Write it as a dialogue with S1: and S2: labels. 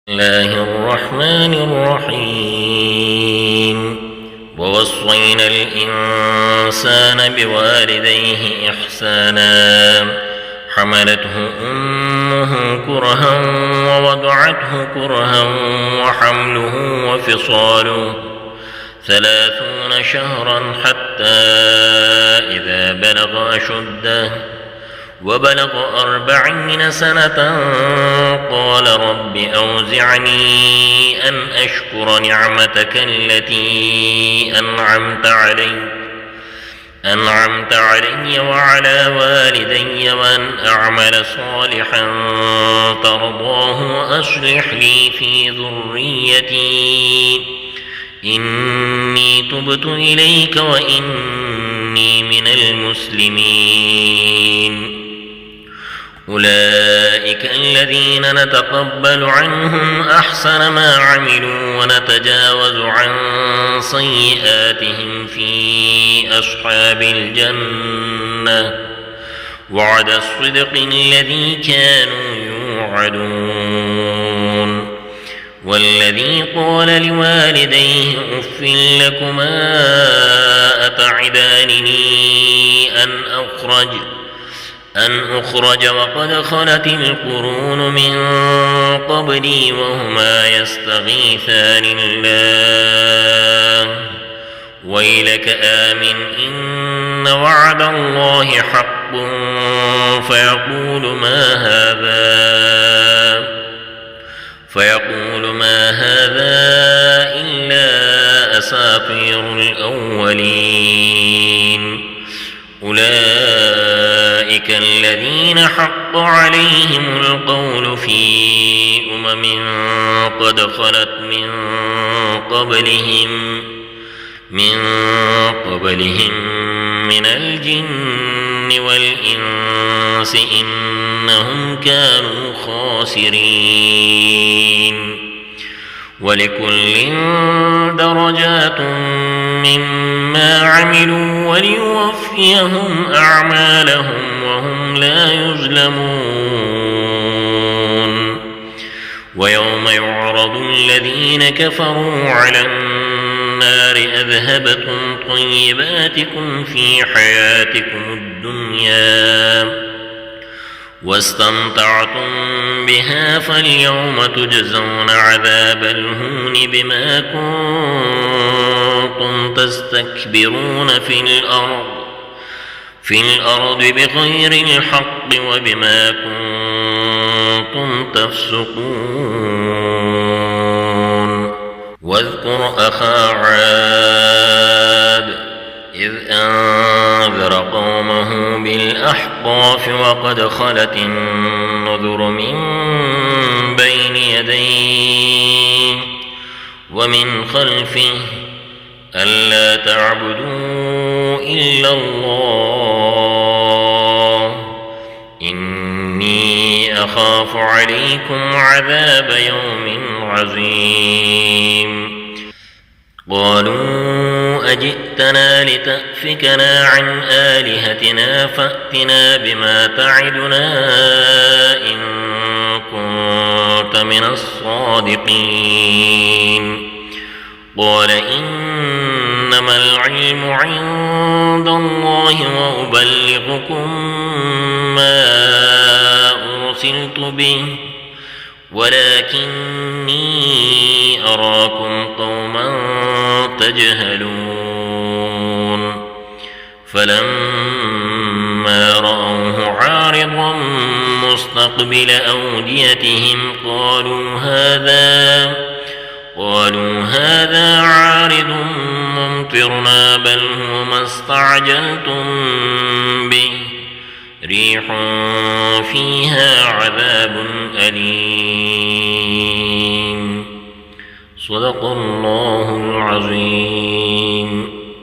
S1: الله الرحمن الرحيم ووصينا الإنسان بوالديه إحسانا حملته أمه كرها ووضعته كرها وحمله وفصاله 30 شهرا حتى إذا بلغ أشده وبلغ 40 سنة قال رب أوزعني أن أشكر نعمتك التي أنعمت علي وعلى والدي وأن أعمل صالحا ترضاه وأصلح لي في ذريتي إني تبت إليك وإني من المسلمين. أولئك الذين نتقبل عنهم أحسن ما عملوا ونتجاوز عن سيئاتهم في أصحاب الجنة وعد الصدق الذي كانوا يوعدون. والذي قال لوالديه أف لكما أتعدانني أن أخرج وقد خلت القرون من قبلي وهما يستغيثان الله ويلك آمن إن وعد الله حق فيقول ما هذا إلا أساطير الأولين. أولئك الذين حق عليهم القول في قد خلت من قبلهم من الجن والإنس إنهم كانوا خاسرين. ولكل درجات مما عملوا وليوفيهم أعمالهم وهم لا يظلمون. ويوم يعرض الذين كفروا على النار أذهبتم طيباتكم في حياتكم الدنيا واستمتعتم بها فاليوم تجزون عذاب الهون بما كنتم تستكبرون في الأرض بغير الحق وبما كنتم تفسقون. واذكر أخا عاد إذ أنذر قومه بالأحقاف وقد خلت النذر من بين يديه ومن خلفه ألا تعبدوا إلا الله إني أخاف عليكم عذاب يوم عظيم. قالوا أجئتنا لتأفكنا عن آلهتنا فأتنا بما تعدنا إن كنت من الصادقين. قال إنما العلم عند الله وأبلغكم ما أرسلت به ولكني أراكم قوما تجهلون. فلما رأوه عارضا مستقبل أوديتهم قالوا هذا عارض ممطرنا بل هو ما استعجلتم به ريح فيها عذاب أليم. صدق الله العظيم.